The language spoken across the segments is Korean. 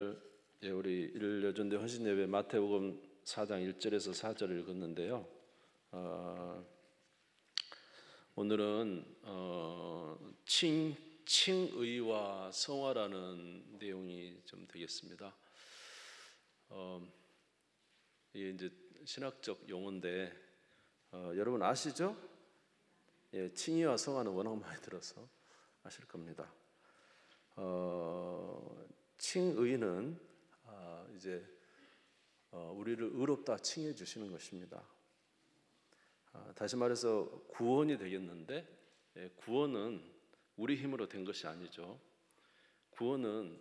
우리 일요전대 헌신예배 마태복음 4장 1절에서 4절을 읽었는데요. 오늘은 칭의와 성화라는 내용이 좀 되겠습니다. 이게 이제 신학적 용어인데 여러분 아시죠? 예, 칭의와 성화는 워낙 많이 들어서 아실 겁니다. 칭의는 이제 우리를 의롭다 칭해 주시는 것입니다. 다시 말해서 구원이 되겠는데, 구원은 우리 힘으로 된 것이 아니죠. 구원은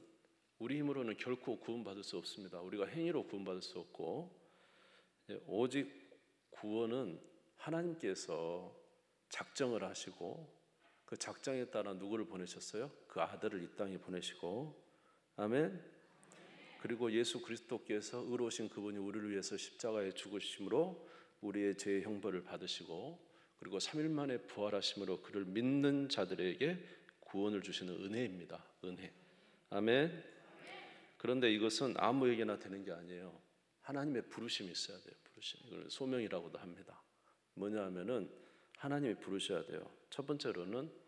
우리 힘으로는 결코 구원받을 수 없습니다. 우리가 행위로 구원받을 수 없고, 오직 구원은 하나님께서 작정을 하시고 그 작정에 따라 누구를 보내셨어요? 그 아들을 이 땅에 보내시고, 아멘. 그리고 예수 그리스도께서 의로우신 그분이 우리를 위해서 십자가에 죽으심으로 우리의 죄의 형벌을 받으시고, 그리고 3일 만에 부활하심으로 그를 믿는 자들에게 구원을 주시는 은혜입니다. 은혜. 아멘. 그런데 이것은 아무에게나 되는 게 아니에요. 하나님의 부르심이 있어야 돼요. 부르심. 이걸 소명이라고도 합니다. 뭐냐 하면은 하나님이 부르셔야 돼요. 첫 번째로는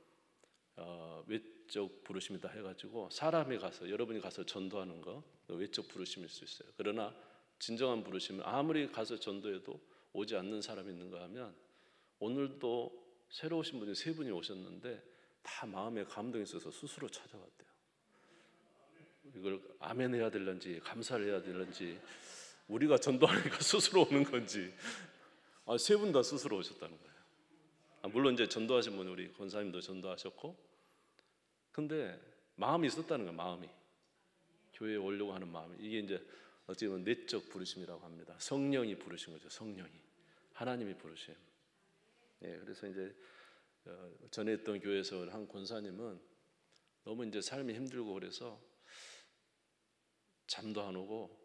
외적 부르심이다 해가지고 사람이 가서, 여러분이 가서 전도하는 거 외적 부르심일 수 있어요. 그러나 진정한 부르심은 아무리 가서 전도해도 오지 않는 사람이 있는가 하면, 오늘도 새로 오신 분이 3분이 오셨는데 다 마음에 감동이 있어서 스스로 찾아왔대요. 이걸 아멘 해야 될런지 감사를 해야 될런지, 우리가 전도하니까 스스로 오는 건지, 3분 다 스스로 오셨다는 거예요. 물론 이제 전도하신 분이 우리 권사님도 전도하셨고, 근데 마음이 있었다는 거예요. 마음이, 교회에 오려고 하는 마음이. 이게 이제 어찌 보면 내적 부르심이라고 합니다. 성령이 부르신 거죠. 성령이, 하나님이 부르심. 그래서 이제 전에 있던 교회에서 한 권사님은 너무 이제 삶이 힘들고 그래서 잠도 안 오고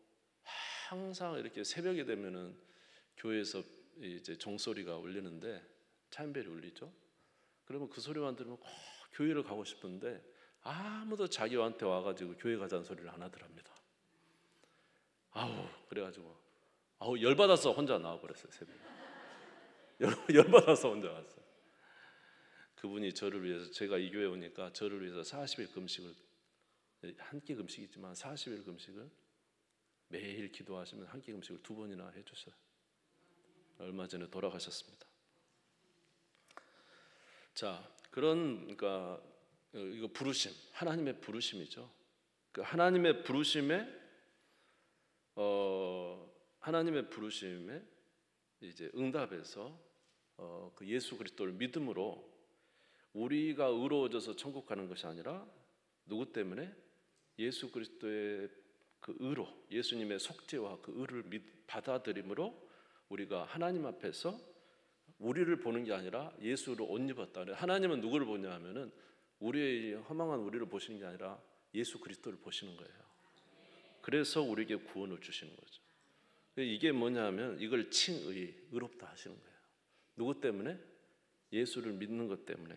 항상 이렇게 새벽이 되면은 교회에서 이제 종소리가 울리는데, 차인벨이 울리죠. 그러면 그 소리만 들으면 꼭 교회를 가고 싶은데 아무도 자기한테 와가지고 교회 가자는 소리를 안 하더랍니다. 그래가지고 열받아서 혼자 나와버렸어요. 새벽에 열받아서 혼자 왔어요. 그분이 저를 위해서, 제가 이 교회 오니까 저를 위해서 40일 금식을, 한 끼 금식이지만 40일 금식을 매일 기도하시면 한 끼 금식을 2번이나 해주셔요. 얼마 전에 돌아가셨습니다. 자, 그러니까 이거 부르심, 하나님의 부르심이죠. 그 하나님의 부르심에 이제 응답해서 그 예수 그리스도를 믿음으로 우리가 의로워져서 천국 가는 것이 아니라, 누구 때문에? 예수 그리스도의 그 의로, 예수님의 속죄와 그 의를 받아들임으로 우리가 하나님 앞에서 우리를 보는 게 아니라 예수를 옷 입었다. 하나님은 누구를 보냐 하면은 우리의 허망한 우리를 보시는 게 아니라 예수 그리스도를 보시는 거예요. 그래서 우리에게 구원을 주시는 거죠. 이게 뭐냐면 이걸 칭의, 의롭다 하시는 거예요. 누구 때문에? 예수를 믿는 것 때문에.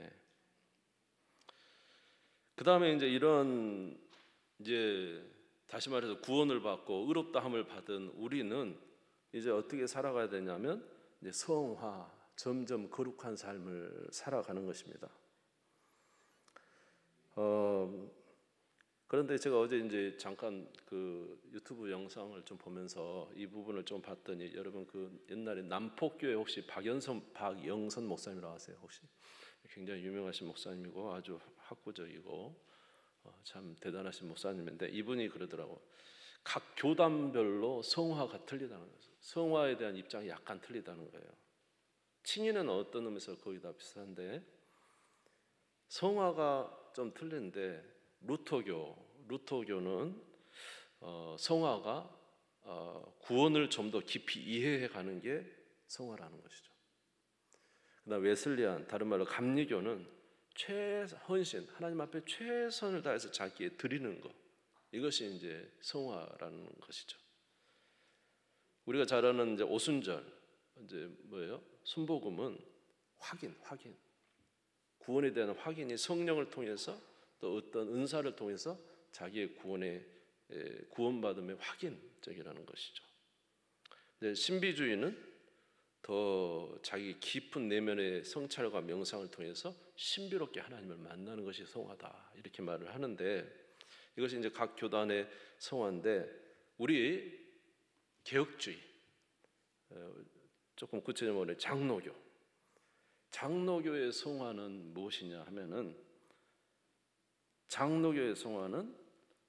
그 다음에 이제 이런, 이제 다시 말해서 구원을 받고 의롭다함을 받은 우리는 이제 어떻게 살아가야 되냐면, 이제 성화, 점점 거룩한 삶을 살아가는 것입니다. 그런데 제가 어제 이제 잠깐 그 유튜브 영상을 좀 보면서 이 부분을 좀 봤더니, 여러분 그 옛날에 남포교회 혹시 박영선 목사님이라고 아세요? 혹시? 굉장히 유명하신 목사님이고 아주 학구적이고 참 대단하신 목사님인데, 이분이 그러더라고. 각 교단별로 성화가 틀리다는 거예요. 성화에 대한 입장이 약간 틀리다는 거예요. 칭의는 어떤 의미에서 거의 다 비슷한데, 성화가 좀 틀린데, 루터교는 성화가 구원을 좀 더 깊이 이해해 가는 게 성화라는 것이죠. 그다음 웨슬리안, 다른 말로 감리교는 헌신, 하나님 앞에 최선을 다해서 자기에 드리는 것, 이것이 이제 성화라는 것이죠. 우리가 잘 아는 이제 오순절, 이제 뭐예요? 순복음은 확인, 구원에 대한 확인이 성령을 통해서 또 어떤 은사를 통해서 자기의 구원의 구원받음의 확인적이라는 것이죠. 신비주의는 더 자기 깊은 내면의 성찰과 명상을 통해서 신비롭게 하나님을 만나는 것이 성화다 이렇게 말을 하는데, 이것이 이제 각 교단의 성화인데, 우리 개혁주의, 조금 구체적으로 말해 장로교의 성화는 무엇이냐 하면은, 장로교의 성화는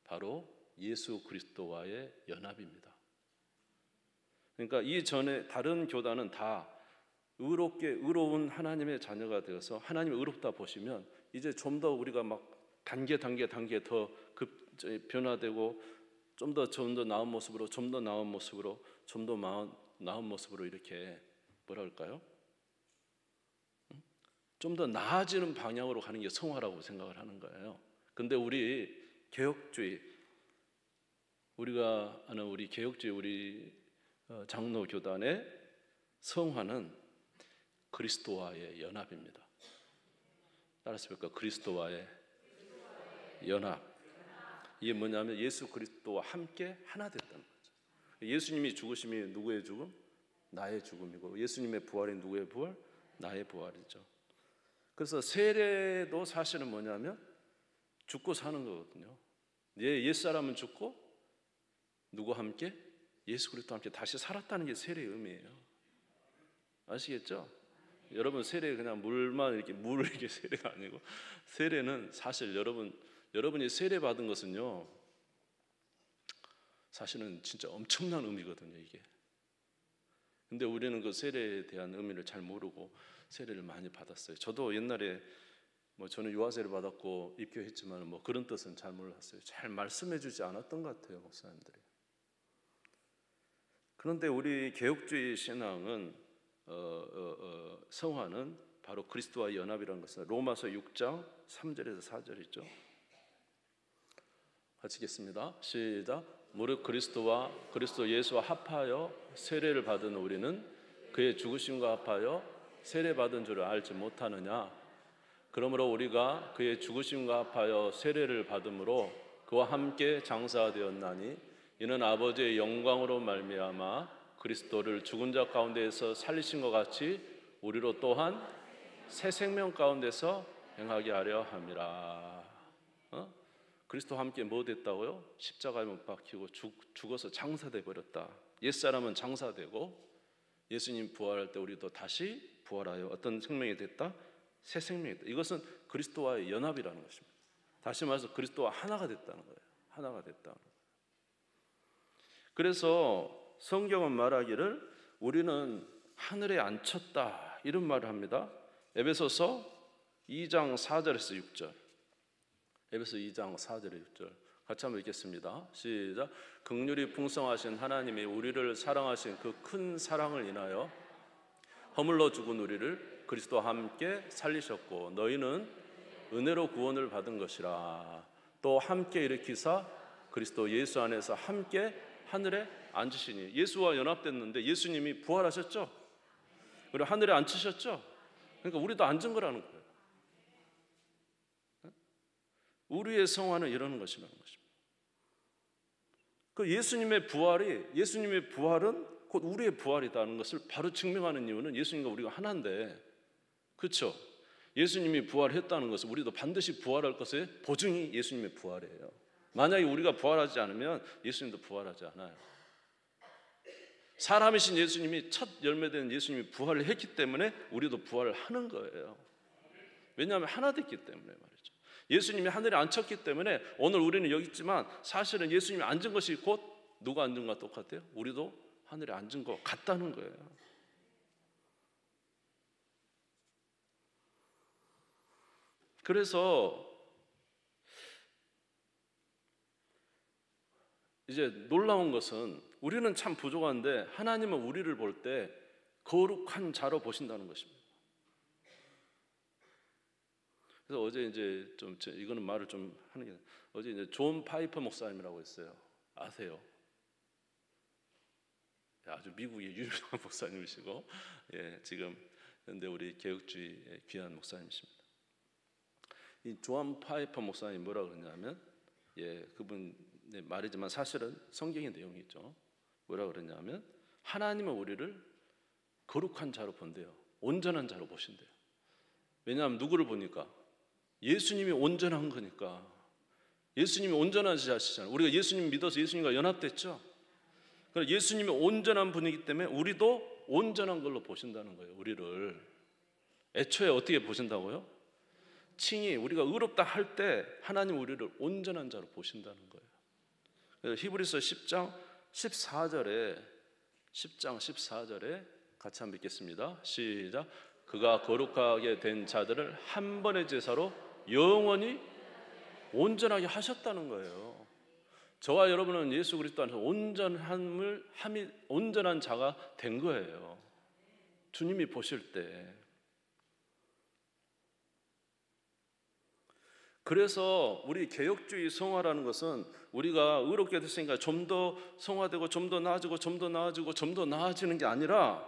바로 예수 그리스도와의 연합입니다. 그러니까 이전에 다른 교단은 다 의로운 하나님의 자녀가 되어서 하나님이 의롭다 보시면 이제 좀 더 우리가 막 단계 더 변화되고 좀 더 나은 모습으로, 좀 더 나은 모습으로 이렇게 뭐랄까요? 좀 더 나아지는 방향으로 가는 게 성화라고 생각을 하는 거예요. 근데 우리 개혁주의, 우리가 아는 우리 개혁주의, 우리 장로 교단의 성화는 그리스도와의 연합입니다. 따라서 볼까요? 그리스도와의 연합. 이게 뭐냐면 예수 그리스도와 함께 하나 됐다는 거죠. 예수님이 죽으심이 누구의 죽음? 나의 죽음이고, 예수님의 부활이 누구의 부활? 나의 부활이죠. 그래서 세례도 사실은 뭐냐면 죽고 사는 거거든요. 옛사람은 죽고 누구와 함께? 예수 그리스도와 함께 다시 살았다는 게 세례의 의미예요. 아시겠죠? 여러분, 세례 그냥 물 이렇게 세례가 아니고, 세례는 사실 여러분이 세례 받은 것은요, 사실은 진짜 엄청난 의미거든요, 이게. 근데 우리는 그 세례에 대한 의미를 잘 모르고 세례를 많이 받았어요. 저도 옛날에 저는 유아세례 받았고 입교했지만 그런 뜻은 잘 몰랐어요. 잘 말씀해주지 않았던 것 같아요, 목사님들이. 그런데 우리 개혁주의 신앙은 성화는 바로 그리스도와의 연합이라는 것은 로마서 6장 3절에서 4절이죠. 같이 읽겠습니다. 시작. 무릇 그리스도와 그리스도 예수와 합하여 세례를 받은 우리는 그의 죽으심과 합하여 세례 받은 줄을 알지 못하느냐. 그러므로 우리가 그의 죽으심과 합하여 세례를 받음으로 그와 함께 장사되었나니, 이는 아버지의 영광으로 말미암아 그리스도를 죽은 자 가운데에서 살리신 것 같이 우리로 또한 새 생명 가운데서 행하게 하려 함이라. 그리스도와 함께 뭐 됐다고요? 십자가에 못 박히고 죽어서 장사돼 버렸다. 옛사람은 장사되고 예수님 부활할 때 우리도 다시 부활하여 어떤 생명이 됐다? 새 생명이 됐다. 이것은 그리스도와의 연합이라는 것입니다. 다시 말해서 그리스도와 하나가 됐다는 거예요. 하나가 됐다는 거예요. 그래서 성경은 말하기를 우리는 하늘에 앉혔다 이런 말을 합니다. 에베소서 2장 4절에서 6절. 에베소 2장 4절에 6절 같이 한번 읽겠습니다. 시작. 긍휼이 풍성하신 하나님이 우리를 사랑하신 그 큰 사랑을 인하여 허물러 죽은 우리를 그리스도와 함께 살리셨고, 너희는 은혜로 구원을 받은 것이라. 또 함께 일으키사 그리스도 예수 안에서 함께 하늘에 앉으시니. 예수와 연합됐는데 예수님이 부활하셨죠? 그리고 하늘에 앉으셨죠? 그러니까 우리도 앉은 거라는 거예요. 우리의 성화는 이러는 것이라는 것입니다. 그 예수님의 부활은 곧 우리의 부활이다는 것을 바로 증명하는 이유는 예수님과 우리가 하나인데, 그렇죠? 예수님이 부활했다는 것은 우리도 반드시 부활할 것의 보증이 예수님의 부활이에요. 만약에 우리가 부활하지 않으면 예수님도 부활하지 않아요. 사람이신 예수님이 첫 열매된 예수님이 부활을 했기 때문에 우리도 부활을 하는 거예요. 왜냐하면 하나 됐기 때문에 말이죠. 예수님이 하늘에 앉혔기 때문에 오늘 우리는 여기 있지만, 사실은 예수님이 앉은 것이 곧 누가 앉은 것과 똑같아요? 우리도 하늘에 앉은 것 같다는 거예요. 그래서 이제 놀라운 것은 우리는 참 부족한데 하나님은 우리를 볼 때 거룩한 자로 보신다는 것입니다. 그래서 어제 이제 좀 이거는 말을 좀 하는 게, 어제 이제 존 파이퍼 목사님이라고 있어요. 아세요? 아주 미국의 유명한 목사님이시고, 지금 현대 우리 개혁주의의 귀한 목사님이십니다. 이 존 파이퍼 목사님 뭐라 그러냐면, 그분 말이지만 사실은 성경의 내용이죠. 뭐라 그러냐면 하나님은 우리를 거룩한 자로 본대요. 온전한 자로 보신대요. 왜냐하면 누구를 보니까? 예수님이 온전한 거니까. 예수님이 온전한 자시잖아요. 우리가 예수님 믿어서 예수님과 연합됐죠. 그러니까 예수님이 온전한 분이기 때문에 우리도 온전한 걸로 보신다는 거예요. 우리를 애초에 어떻게 보신다고요? 칭이 우리가 의롭다 할 때 하나님 우리를 온전한 자로 보신다는 거예요. 그래서 히브리서 10장 14절에 같이 한번 읽겠습니다. 시작. 그가 거룩하게 된 자들을 한 번의 제사로 영원히 온전하게 하셨다는 거예요. 저와 여러분은 예수 그리스도 안에서 온전한 자가 된 거예요. 주님이 보실 때. 그래서 우리 개혁주의 성화라는 것은 우리가 의롭게 됐으니까 좀 더 성화되고 좀 더 나아지고 좀 더 나아지고 좀 더 나아지는 게 아니라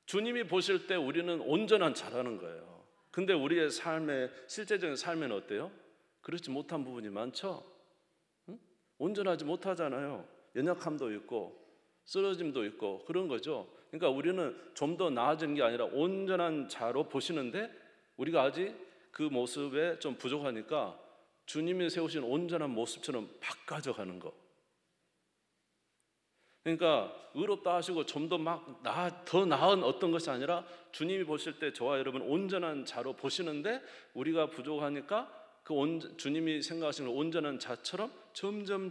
주님이 보실 때 우리는 온전한 자라는 거예요. 근데 우리의 실제적인 삶에는 어때요? 그렇지 못한 부분이 많죠? 응? 온전하지 못하잖아요. 연약함도 있고 쓰러짐도 있고 그런 거죠. 그러니까 우리는 좀 더 나아지는 게 아니라 온전한 자로 보시는데 우리가 아직 그 모습에 좀 부족하니까 주님이 세우신 온전한 모습처럼 바꿔져 가는 거. 그러니까 의롭다 하시고 좀 더 더 나은 어떤 것이 아니라 주님이 보실 때 저와 여러분 온전한 자로 보시는데 우리가 부족하니까 주님이 생각하시는 온전한 자처럼 점점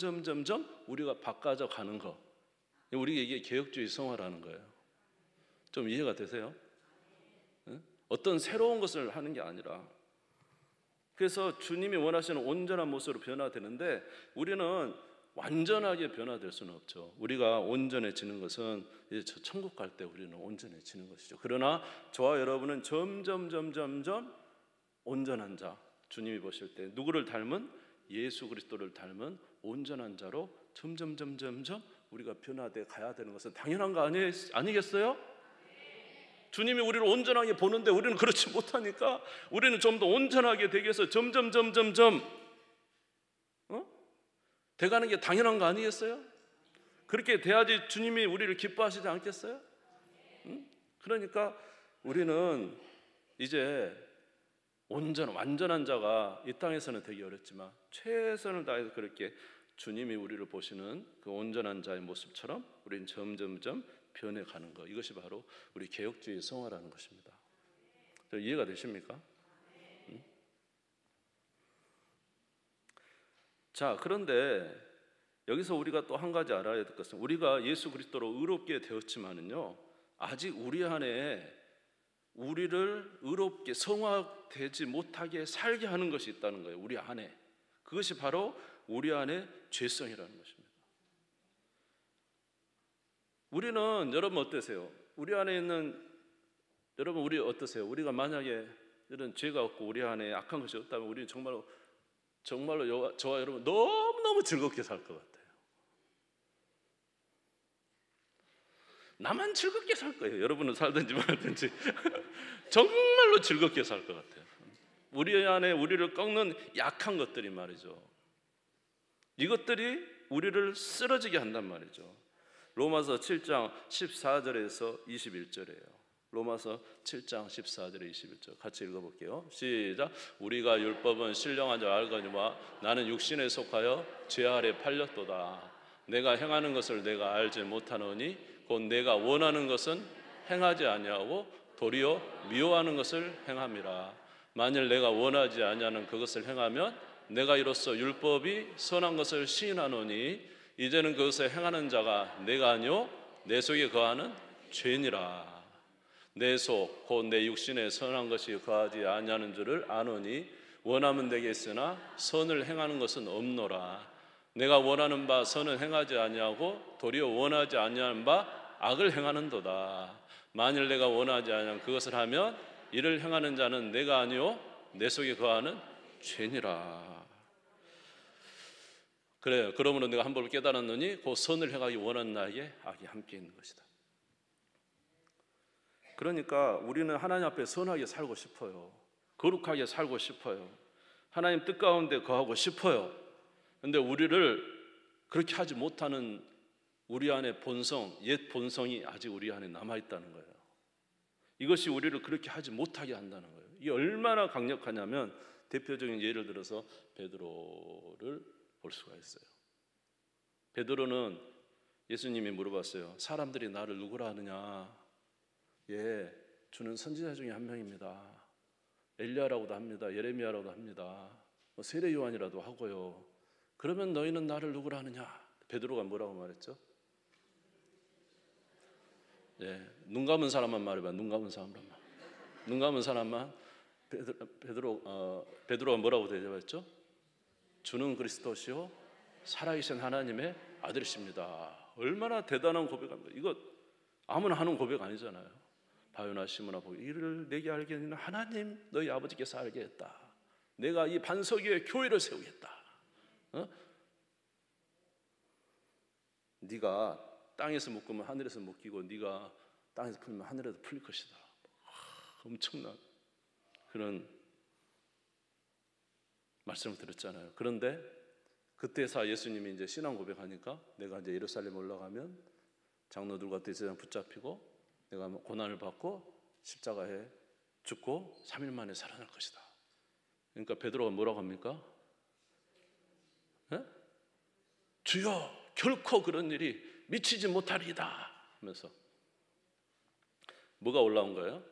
우리가 바꿔져 가는 거. 우리가 이게 개혁주의 성화라는 거예요. 좀 이해가 되세요? 어떤 새로운 것을 하는 게 아니라. 그래서 주님이 원하시는 온전한 모습으로 변화되는데 우리는 완전하게 변화될 수는 없죠. 우리가 온전해지는 것은 이제 저 천국 갈 때 우리는 온전해지는 것이죠. 그러나 저와 여러분은 점점 온전한 자, 주님이 보실 때 누구를 닮은? 예수 그리스도를 닮은 온전한 자로 점점 우리가 변화돼 가야 되는 것은 당연한 거 아니겠어요? 주님이 우리를 온전하게 보는데 우리는 그렇지 못하니까 우리는 좀 더 온전하게 되기 위해서 점점 돼가는 게 당연한 거 아니겠어요? 그렇게 돼야지 주님이 우리를 기뻐하시지 않겠어요? 그러니까 우리는 이제 완전한 자가 이 땅에서는 되기 어렵지만 최선을 다해서 그렇게 주님이 우리를 보시는 그 온전한 자의 모습처럼 우리는 점점 변해가는 것. 이것이 바로 우리 개혁주의 성화라는 것입니다. 이해가 되십니까? 자, 그런데 여기서 우리가 또 한 가지 알아야 될 것은 우리가 예수 그리스도로 의롭게 되었지만은요 아직 우리 안에 우리를 의롭게 성화되지 못하게 살게 하는 것이 있다는 거예요. 우리 안에. 그것이 바로 우리 안에 죄성이라는 것입니다. 우리는 여러분 어떠세요? 우리 안에 있는 여러분 우리 어떠세요? 우리가 만약에 이런 죄가 없고 우리 안에 악한 것이 없다면 우리는 정말로 저와 여러분 너무너무 즐겁게 살 것 같아요. 나만 즐겁게 살 거예요. 여러분은 살든지 말든지 정말로 즐겁게 살 것 같아요. 우리 안에 우리를 꺾는 약한 것들이 말이죠. 이것들이 우리를 쓰러지게 한단 말이죠. 로마서 7장 14절에서 21절이에요. 로마서 7장 14절에 21절 같이 읽어볼게요. 시작. 우리가 율법은 신령한 줄 알거니와 나는 육신에 속하여 죄 아래 팔렸도다. 내가 행하는 것을 내가 알지 못하노니 곧 내가 원하는 것은 행하지 아니하고 도리어 미워하는 것을 행함이라. 만일 내가 원하지 아니하는 그것을 행하면 내가 이로써 율법이 선한 것을 시인하노니 이제는 그것을 행하는 자가 내가 아니요 내 속에 거하는 죄니라. 내 속 곧 내 육신에 선한 것이 거하지 아니하는 줄을 아노니 원하면 되겠으나 선을 행하는 것은 없노라. 내가 원하는 바 선은 행하지 아니하고 도리어 원하지 아니하는 바 악을 행하는도다. 만일 내가 원하지 아니하는 그것을 하면 이를 행하는 자는 내가 아니요 내 속에 거하는 죄니라. 그래요. 그러므로 내가 한 번을 깨달았느니 그 선을 행하기 원하는 나에게 악이 함께 있는 것이다. 그러니까 우리는 하나님 앞에 선하게 살고 싶어요. 거룩하게 살고 싶어요. 하나님 뜻 가운데 거하고 싶어요. 그런데 우리를 그렇게 하지 못하는 우리 안에 본성, 옛 본성이 아직 우리 안에 남아있다는 거예요. 이것이 우리를 그렇게 하지 못하게 한다는 거예요. 이게 얼마나 강력하냐면 대표적인 예를 들어서 베드로를 볼 수가 있어요. 베드로는 예수님이 물어봤어요. 사람들이 나를 누구라 하느냐? 예, 주는 선지자 중에 한 명입니다. 엘리야라고도 합니다. 예레미야라고도 합니다. 세례 요한이라도 하고요. 그러면 너희는 나를 누구라 하느냐? 베드로가 뭐라고 말했죠? 예, 눈 감은 사람만 말해봐. 눈 감은 사람만. 눈 감은 사람만. 베드로가 뭐라고 대답했죠? 주는 그리스도시요 살아계신 하나님의 아들이십니다. 얼마나 대단한 고백입니다. 이거 아무나 하는 고백 아니잖아요. 바요나 시므나 보고 이를 내게 알게 하는 하나님 너희 아버지께서 알게 했다. 내가 이 반석 위에 교회를 세우겠다. 네가 땅에서 묶으면 하늘에서 묶이고 네가 땅에서 풀면 하늘에서 풀릴 것이다. 엄청난 그런 말씀을 들었잖아요. 그런데 그때서 예수님이 이제 신앙 고백하니까 내가 이제 예루살렘 올라가면 장로들과 대제사장 붙잡히고 내가 고난을 받고 십자가에 죽고 3일 만에 살아날 것이다. 그러니까 베드로가 뭐라고 합니까? 예? 주여 결코 그런 일이 미치지 못하리이다 하면서 뭐가 올라온 거예요?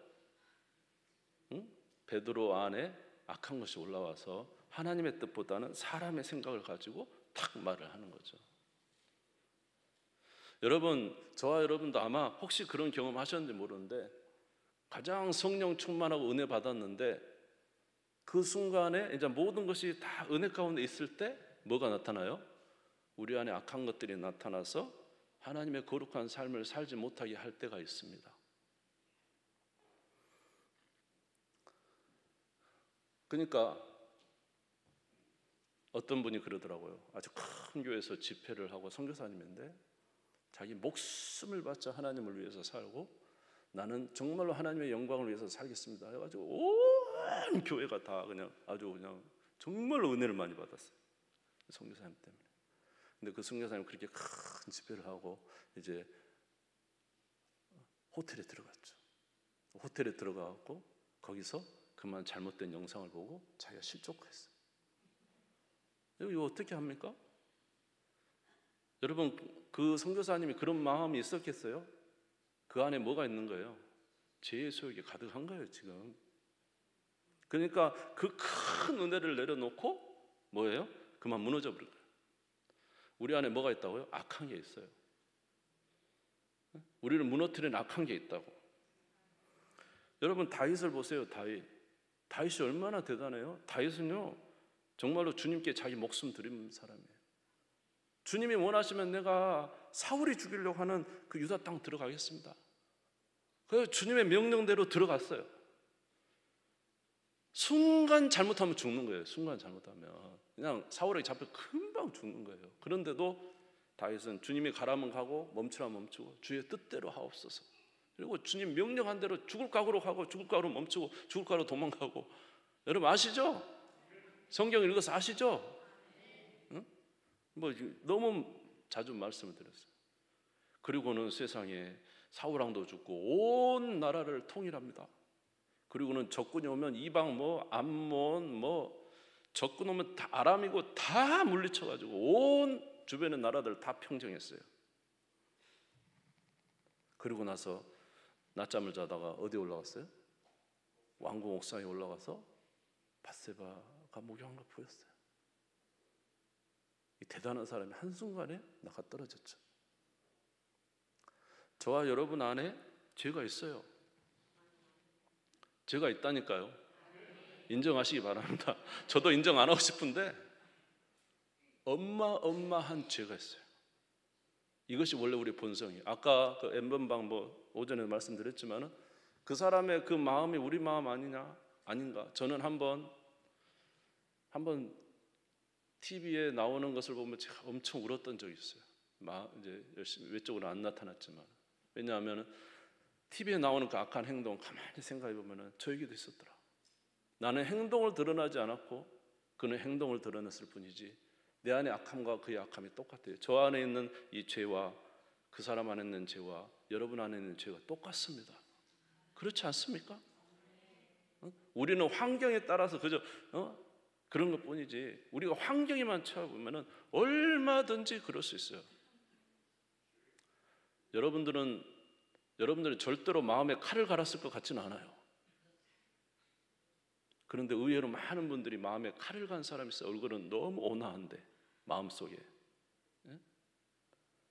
베드로 안에 악한 것이 올라와서 하나님의 뜻보다는 사람의 생각을 가지고 탁 말을 하는 거죠. 여러분, 저와 여러분도 아마 혹시 그런 경험 하셨는지 모르는데 가장 성령 충만하고 은혜 받았는데 그 순간에 이제 모든 것이 다 은혜 가운데 있을 때 뭐가 나타나요? 우리 안에 악한 것들이 나타나서 하나님의 거룩한 삶을 살지 못하게 할 때가 있습니다. 그러니까 어떤 분이 그러더라고요. 아주 큰 교회에서 집회를 하고 선교사님인데 자기 목숨을 바쳐 하나님을 위해서 살고 나는 정말로 하나님의 영광을 위해서 살겠습니다 해가지고 온 교회가 다 그냥 아주 그냥 정말로 은혜를 많이 받았어요. 선교사님 때문에. 근데 그 선교사님 그렇게 큰 집회를 하고 이제 호텔에 들어갔죠. 호텔에 들어가고 거기서 그만 잘못된 영상을 보고 자기가 실족했어요. 이거 어떻게 합니까? 여러분 그 선교사님이 그런 마음이 있었겠어요? 그 안에 뭐가 있는 거예요? 죄의 소욕이 가득한 거예요 지금. 그러니까 그 큰 은혜를 내려놓고 뭐예요? 그만 무너져 버린 거예요. 우리 안에 뭐가 있다고요? 악한 게 있어요. 우리를 무너뜨리는 악한 게 있다고. 여러분 다윗을 보세요. 다윗이 얼마나 대단해요? 다윗은요 정말로 주님께 자기 목숨 드린 사람이에요. 주님이 원하시면 내가 사울이 죽이려고 하는 그 유다 땅 들어가겠습니다. 그래서 주님의 명령대로 들어갔어요. 순간 잘못하면 죽는 거예요. 순간 잘못하면 그냥 사울에게 잡혀 금방 죽는 거예요. 그런데도 다윗은 주님이 가라면 가고 멈추라면 멈추고 주의 뜻대로 하옵소서. 그리고 주님 명령한 대로 죽을 각오로 가고 죽을 각오로 멈추고 죽을 각오로 도망가고. 여러분 아시죠? 성경 읽어서 아시죠? 응? 뭐 너무 자주 말씀을 드렸어요. 그리고는 세상에 사울왕도 죽고 온 나라를 통일합니다. 그리고는 적군이 오면 이방 암몬 적군 오면 다 아람이고 다 물리쳐가지고 온 주변의 나라들 다 평정했어요. 그리고 나서 낮잠을 자다가 어디 올라갔어요? 왕궁 옥상에 올라가서 밧세바가 목욕한 걸 보였어요. 이 대단한 사람이 한순간에 나가 떨어졌죠. 저와 여러분 안에 죄가 있어요. 죄가 있다니까요. 인정하시기 바랍니다. 저도 인정 안 하고 싶은데 어마어마한 죄가 있어요. 이것이 원래 우리 본성이에요. 아까 그 N번방 오전에 말씀드렸지만은 그 사람의 그 마음이 우리 마음 아닌가? 저는 한번 TV에 나오는 것을 보면 제가 엄청 울었던 적이 있어요. 이제 열심히 외적으로 안 나타났지만 왜냐하면 TV에 나오는 그 악한 행동 가만히 생각해 보면은 저에게도 있었더라. 나는 행동을 드러나지 않았고 그는 행동을 드러냈을 뿐이지 내 안에 악함과 그의 악함이 똑같아요. 저 안에 있는 이 죄와 그 사람 안에 있는 죄와 여러분 안에 있는 죄가 똑같습니다. 그렇지 않습니까? 우리는 환경에 따라서 그저 그런 것뿐이지, 우리가 환경에만 처해보면 얼마든지 그럴 수 있어요. 여러분들은 절대로 마음에 칼을 갈았을 것 같지는 않아요. 그런데 의외로 많은 분들이 마음에 칼을 간 사람이 있어요. 얼굴은 너무 온화한데 마음속에.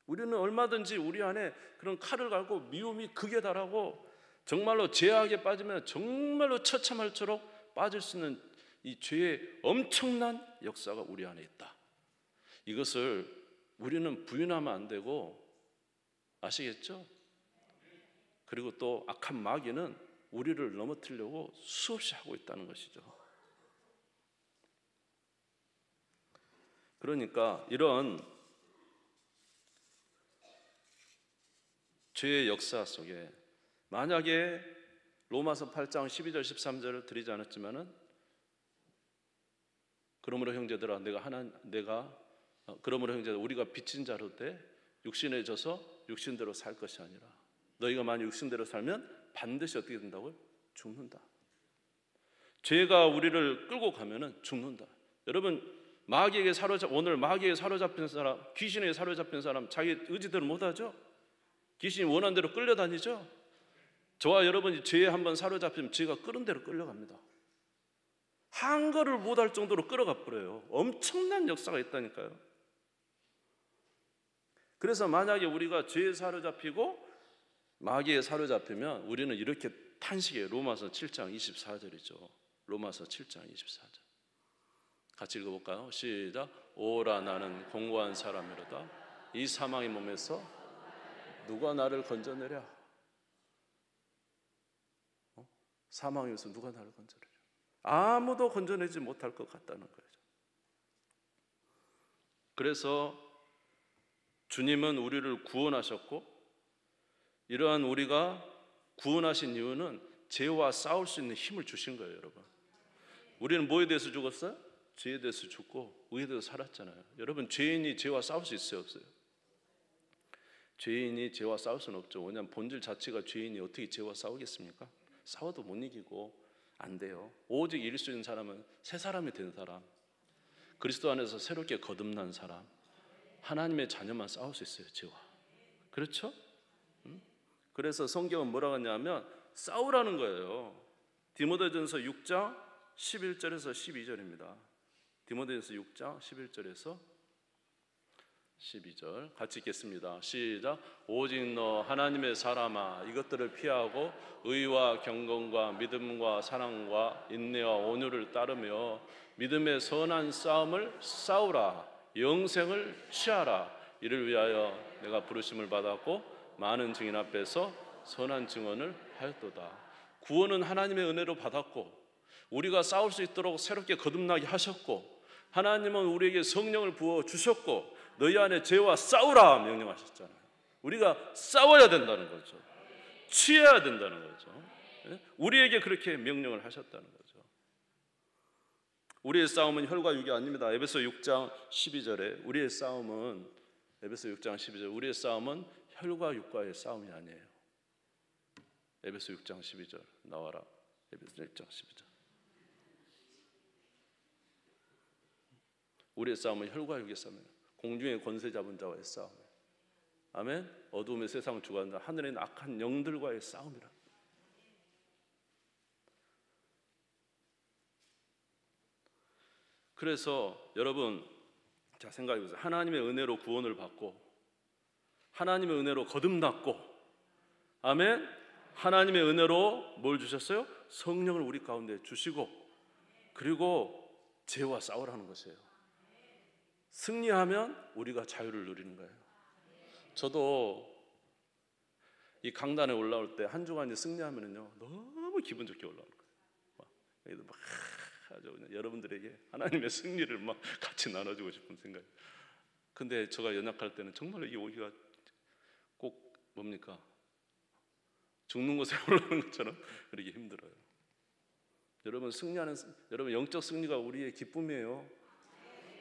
우리는 얼마든지 우리 안에 그런 칼을 갈고 미움이 극에 달하고 정말로 죄악에 빠지면 정말로 처참할수록 빠질 수 있는 이 죄의 엄청난 역사가 우리 안에 있다. 이것을 우리는 부인하면 안 되고, 아시겠죠? 그리고 또 악한 마귀는 우리를 넘어뜨리려고 수없이 하고 있다는 것이죠. 그러니까 이런 죄의 역사 속에 만약에 로마서 8장 12절 13절을 드리지 않았지만은, 그러므로 형제들아 그러므로 형제들아 우리가 빚진 자로 돼 육신에 져서 육신대로 살 것이 아니라 너희가 만약 육신대로 살면 반드시 어떻게 된다고요? 죽는다. 죄가 우리를 끌고 가면은 죽는다. 여러분, 오늘 마귀에게 사로잡힌 사람, 귀신에게 사로잡힌 사람 자기 의지대로 못하죠? 귀신이 원하는 대로 끌려다니죠? 저와 여러분이 죄에 한번 사로잡히면 죄가 끌은 대로 끌려갑니다. 한 걸을 못할 정도로 끌어가 버려요. 엄청난 역사가 있다니까요. 그래서 만약에 우리가 죄에 사로잡히고 마귀에 사로잡히면 우리는 이렇게 탄식해요. 로마서 7장 24절이죠. 로마서 7장 24절. 같이 읽어볼까요? 시작. 오라 나는 공고한 사람이로다. 이 사망의 몸에서 누가 나를 건져내랴? 사망에서 누가 나를 건져내랴? 아무도 건져내지 못할 것 같다는 거죠. 그래서 주님은 우리를 구원하셨고, 이러한 우리가 구원하신 이유는 죄와 싸울 수 있는 힘을 주신 거예요, 여러분. 우리는 뭐에 대해서 죽었어요? 죄에 대해서 죽고 의에 대해서 살았잖아요. 여러분, 죄인이 죄와 싸울 수 있어요, 없어요? 죄인이 죄와 싸울 수는 없죠. 왜냐하면 본질 자체가 죄인이 어떻게 죄와 싸우겠습니까? 싸워도 못 이기고 안 돼요. 오직 이길 수 있는 사람은 새 사람이 된 사람, 그리스도 안에서 새롭게 거듭난 사람, 하나님의 자녀만 싸울 수 있어요, 죄와. 그렇죠? 그래서 성경은 뭐라고 하냐면 싸우라는 거예요. 디모데전서 6장 11절에서 12절입니다. 디모데전서 6장 11절에서 12절 같이 읽겠습니다. 시작. 오직 너 하나님의 사람아, 이것들을 피하고 의와 경건과 믿음과 사랑과 인내와 온유를 따르며 믿음의 선한 싸움을 싸우라. 영생을 취하라. 이를 위하여 내가 부르심을 받았고 많은 증인 앞에서 선한 증언을 하였도다. 구원은 하나님의 은혜로 받았고 우리가 싸울 수 있도록 새롭게 거듭나게 하셨고, 하나님은 우리에게 성령을 부어 주셨고 너희 안에 죄와 싸우라 명령하셨잖아요. 우리가 싸워야 된다는 거죠. 취해야 된다는 거죠. 우리에게 그렇게 명령을 하셨다는 거죠. 우리의 싸움은 혈과 육이 아닙니다. 에베소 6장 12절에 우리의 싸움은, 에베소 6장 12절, 우리의 싸움은 혈과 육과의 싸움이 아니에요. 에베소 6장 12절 나와라. 에베소 6장 12절. 우리의 싸움은 혈과 육의 싸움이에요. 공중의 권세 잡은 자와의 싸움이에요. 아멘. 어두움의 세상을 주관하는 하늘에 있는 악한 영들과의 싸움이라. 그래서 여러분, 자 생각해 보세요. 하나님의 은혜로 구원을 받고 하나님의 은혜로 거듭났고, 아멘. 하나님의 은혜로 뭘 주셨어요? 성령을 우리 가운데 주시고, 그리고 죄와 싸우라는 것이에요. 승리하면 우리가 자유를 누리는 거예요. 저도 이 강단에 올라올 때 한 주간 승리하면은요 너무 기분 좋게 올라오는 거예요. 막 아주 그냥 여러분들에게 하나님의 승리를 막 같이 나눠주고 싶은 생각이. 근데 제가 연약할 때는 정말로 이게 오기가 꼭 뭡니까? 죽는 곳에 올라오는 것처럼 그렇게 힘들어요. 여러분, 여러분 영적 승리가 우리의 기쁨이에요.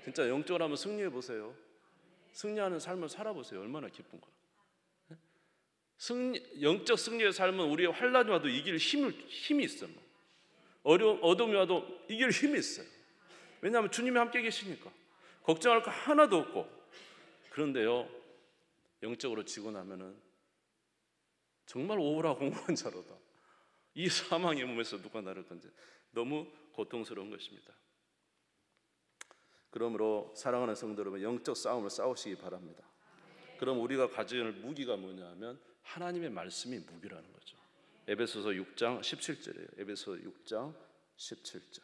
진짜 영적으로 한번 승리해 보세요. 승리하는 삶을 살아보세요. 얼마나 기쁜가. 영적 승리의 삶은 우리의 환난이 와도 이길 힘이 있어요. 어려움이 와도 이길 힘이 있어요. 왜냐하면 주님이 함께 계시니까 걱정할 거 하나도 없고. 그런데요, 영적으로 지고 나면은 정말 오라 공고한 자로다. 이 사망의 몸에서 누가 나를 건져. 너무 고통스러운 것입니다. 그러므로 사랑하는 성도 여러분, 영적 싸움을 싸우시기 바랍니다. 그럼 우리가 가질 무기가 뭐냐면 하나님의 말씀이 무기라는 거죠. 에베소서 6장 17절이에요. 에베소 6장 17절.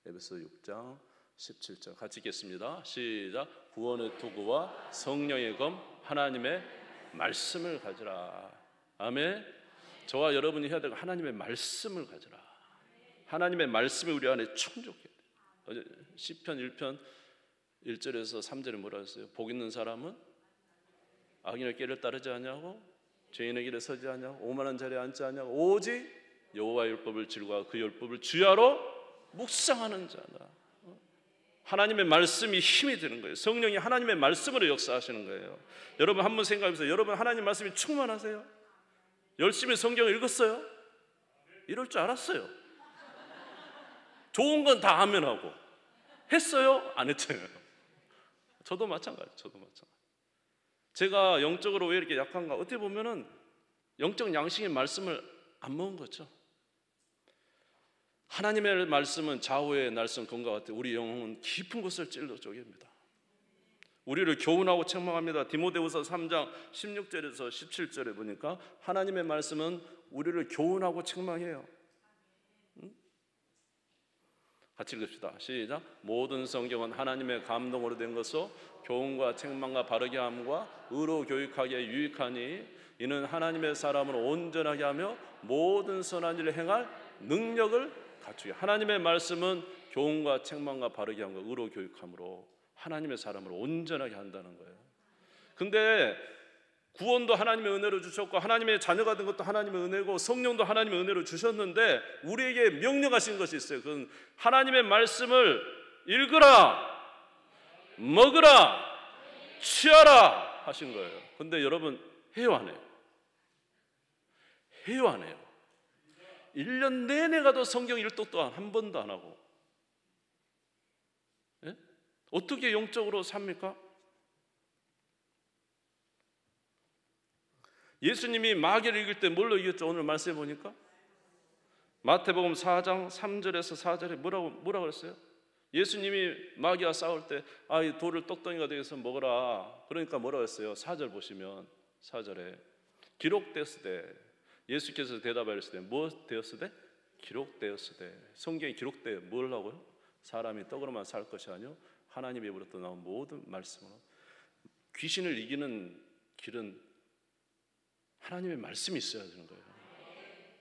에베소 6장 17절 같이 읽겠습니다. 시작. 구원의 도구와 성령의 검 하나님의 말씀을 가지라. 아멘. 저와 여러분이 해야 될 건 하나님의 말씀을 가지라. 하나님의 말씀이 우리 안에 충족해야 돼요. 시편 1편 1절에서 3절에 뭐라 했어요? 복 있는 사람은 악인의 길을 따르지 않냐고, 죄인의 길에 서지 않냐고, 오만한 자리에 앉지 않냐고, 오직 여호와의 율법을 즐거워하고 그 율법을 주야로 묵상하는 자다. 하나님의 말씀이 힘이 되는 거예요. 성령이 하나님의 말씀으로 역사하시는 거예요. 여러분 한번 생각해보세요. 여러분 하나님 말씀이 충만하세요? 열심히 성경을 읽었어요? 이럴 줄 알았어요. 좋은 건 다 아멘하고 했어요? 안 했잖아요. 저도 마찬가지. 제가 영적으로 왜 이렇게 약한가? 어떻게 보면은 영적 양식의 말씀을 안 먹은 거죠. 하나님의 말씀은 좌우의 날선 검과 같아 우리 영혼은 깊은 곳을 찔러 쪼갭니다. 우리를 교훈하고 책망합니다. 디모데후서 3장 16절에서 17절에 보니까 하나님의 말씀은 우리를 교훈하고 책망해요. 같이 읽읍시다. 시작. 모든 성경은 하나님의 감동으로 된 것으로 교훈과 책망과 바르게 함과 의로 교육하기에 유익하니 이는 하나님의 사람을 온전하게 하며 모든 선한 일을 행할 능력을 갖추게. 하나님의 말씀은 교훈과 책망과 바르게 함과 의로 교육함으로 하나님의 사람을 온전하게 한다는 거예요. 근데 구원도 하나님의 은혜로 주셨고 하나님의 자녀가 된 것도 하나님의 은혜고 성령도 하나님의 은혜로 주셨는데 우리에게 명령하신 것이 있어요. 그건 하나님의 말씀을 읽으라, 먹으라, 취하라 하신 거예요. 근데 여러분 해요 안 해요? 해요 안 해요? 1년 내내 가도 성경 일독 또한 한 번도 안 하고 예? 어떻게 영적으로 삽니까? 예수님이 마귀를 이길 때 뭘로 이겼죠? 오늘 말씀해 보니까 마태복음 4장 3절에서 4절에 뭐라고 그랬어요? 예수님이 마귀와 싸울 때 이 돌을 떡덩이가 되게 해서 먹어라. 그러니까 뭐라고 했어요? 4절 보시면 4절에 기록되었으되 예수께서 대답하였을 때 뭐 되었으되? 기록되었을 때. 성경에 기록되어 뭘 하고요? 사람이 떡으로만 살 것이 아니요 하나님의 입으로부터 나온 모든 말씀으로. 귀신을 이기는 길은 하나님의 말씀이 있어야 되는 거예요.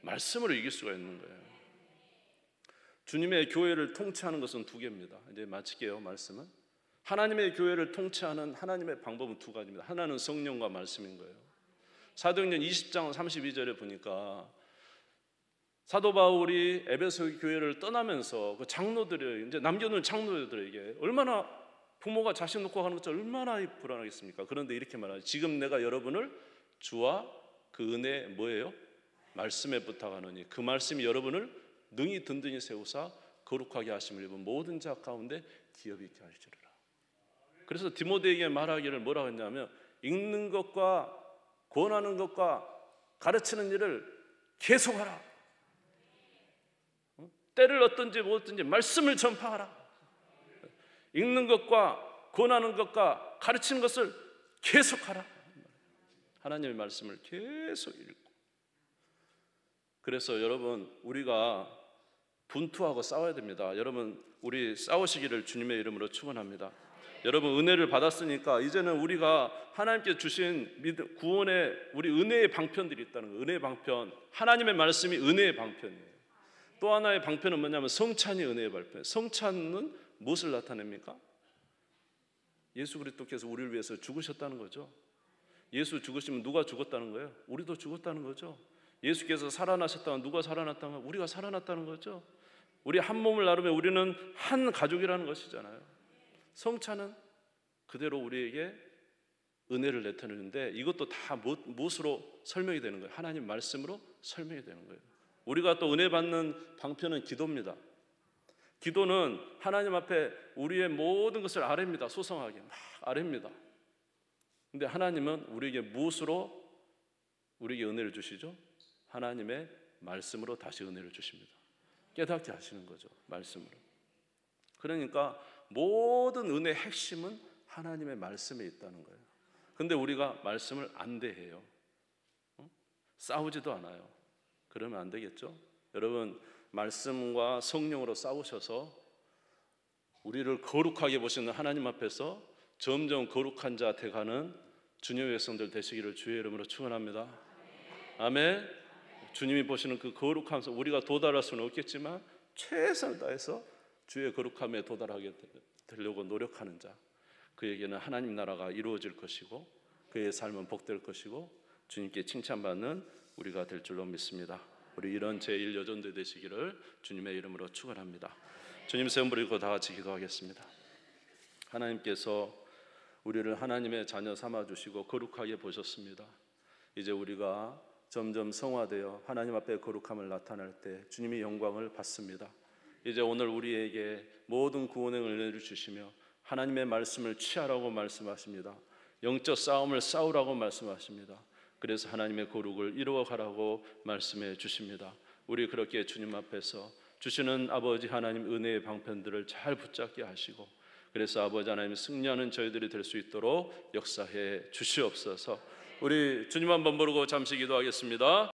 말씀으로 이길 수가 있는 거예요. 주님의 교회를 통치하는 것은 두 개입니다. 이제 마칠게요. 말씀은 하나님의 교회를 통치하는 하나님의 방법은 두 가지입니다. 하나는 성령과 말씀인 거예요. 사도행전 20장 32절에 보니까 사도 바울이 에베소 교회를 떠나면서 그 장로들을 이제 남겨놓은 장로들에게 얼마나 부모가 자식 놓고 가는 것처럼 얼마나 불안하겠습니까? 그런데 이렇게 말하죠. 지금 내가 여러분을 주와 그 은혜 뭐예요? 말씀에 부탁하노니 그 말씀이 여러분을 능히 든든히 세우사 거룩하게 하심을 입은 모든 자 가운데 기업이 있게 하시리라. 그래서 디모데에게 말하기를 뭐라고 했냐면 읽는 것과 권하는 것과 가르치는 일을 계속하라. 때를 얻든지 못 얻든지 말씀을 전파하라. 읽는 것과 권하는 것과 가르치는 것을 계속하라. 하나님의 말씀을 계속 읽고. 그래서 여러분 우리가 분투하고 싸워야 됩니다. 여러분 우리 싸우시기를 주님의 이름으로 축원합니다. 여러분 은혜를 받았으니까 이제는 우리가 하나님께 주신 구원의 우리 은혜의 방편들이 있다는 거예요. 은혜의 방편, 하나님의 말씀이 은혜의 방편이에요. 또 하나의 방편은 뭐냐면 성찬이 은혜의 방편. 성찬은 무엇을 나타냅니까? 예수 그리스도께서 우리를 위해서 죽으셨다는 거죠. 예수 죽으시면 누가 죽었다는 거예요? 우리도 죽었다는 거죠. 예수께서 살아나셨다면 누가 살아났다는 거예요? 우리가 살아났다는 거죠. 우리 한 몸을 나누면 우리는 한 가족이라는 것이잖아요. 성찬은 그대로 우리에게 은혜를 나타내는데 이것도 다 무엇으로 설명이 되는 거예요? 하나님 말씀으로 설명이 되는 거예요. 우리가 또 은혜 받는 방편은 기도입니다. 기도는 하나님 앞에 우리의 모든 것을 아뢰입니다. 소성하게 막 아뢰입니다. 근데 하나님은 우리에게 무엇으로 우리에게 은혜를 주시죠? 하나님의 말씀으로 다시 은혜를 주십니다. 깨닫게 하시는 거죠. 말씀으로. 그러니까 모든 은혜의 핵심은 하나님의 말씀에 있다는 거예요. 근데 우리가 말씀을 안 대해요. 싸우지도 않아요. 그러면 안 되겠죠? 여러분, 말씀과 성령으로 싸우셔서 우리를 거룩하게 보시는 하나님 앞에서 점점 거룩한 자 돼가는 주님의 백성들 되시기를 주의 이름으로 축원합니다. 아멘. 주님이 보시는 그 거룩함에서 우리가 도달할 수는 없겠지만 최선을 다해서 주의 거룩함에 도달하게 되려고 노력하는 자, 그에게는 하나님 나라가 이루어질 것이고 그의 삶은 복될 것이고 주님께 칭찬받는 우리가 될 줄로 믿습니다. 우리 이런 제1여전도 되시기를 주님의 이름으로 축원합니다. 주님 세움 부리고 다 같이 기도하겠습니다. 하나님께서 우리를 하나님의 자녀 삼아주시고 거룩하게 보셨습니다. 이제 우리가 점점 성화되어 하나님 앞에 거룩함을 나타낼 때 주님이 영광을 받습니다. 이제 오늘 우리에게 모든 구원의 은혜를 주시며 하나님의 말씀을 취하라고 말씀하십니다. 영적 싸움을 싸우라고 말씀하십니다. 그래서 하나님의 거룩을 이루어가라고 말씀해 주십니다. 우리 그렇게 주님 앞에서 주시는 아버지 하나님 은혜의 방편들을 잘 붙잡게 하시고 그래서 아버지 하나님 승리하는 저희들이 될 수 있도록 역사해 주시옵소서. 우리 주님 한번 부르고 잠시 기도하겠습니다.